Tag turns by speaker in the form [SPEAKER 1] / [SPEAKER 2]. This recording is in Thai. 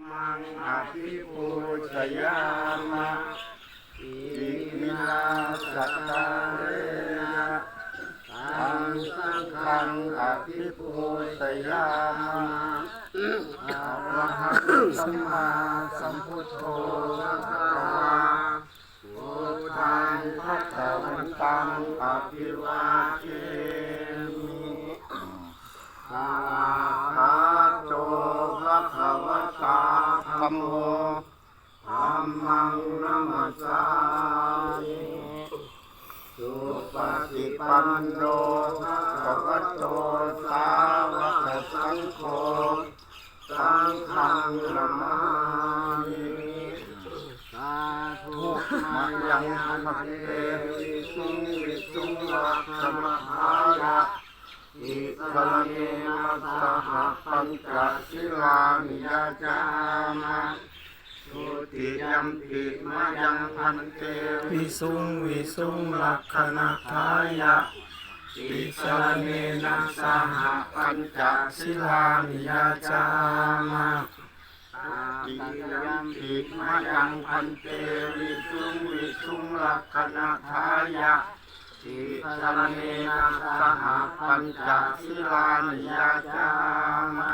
[SPEAKER 1] มังอภิปูชยามะอิมินาสัตตาเรนะตังสังฆังอภิปูชยามะอะระหังสัมมาสัมพุทโธภะคะวาพุทธังภะคะวันตังอภิวาเทมิอะระหะโตภะคะวะตาธัมโมธัมมังนัมสสามิสุปฏิปันโนภะคะวะโตสาวกสังโฆสังฆังนะมามิสาธุมะยังพันเตวิสุงวิสุงวัคขมหายะอิสระเนนะสหปัญจศีลานิยาจามะสุติยัมปิมะยังพันเตวิสุงวิสุงลักขณทายะอิสระเนนะสหปัญจศีลานิยาจามะสุติยัมปิมะยังพันเตวิสุงวิสุงลักขณทายะอิสระเนนะสหปัญจศีลานิยาจามะ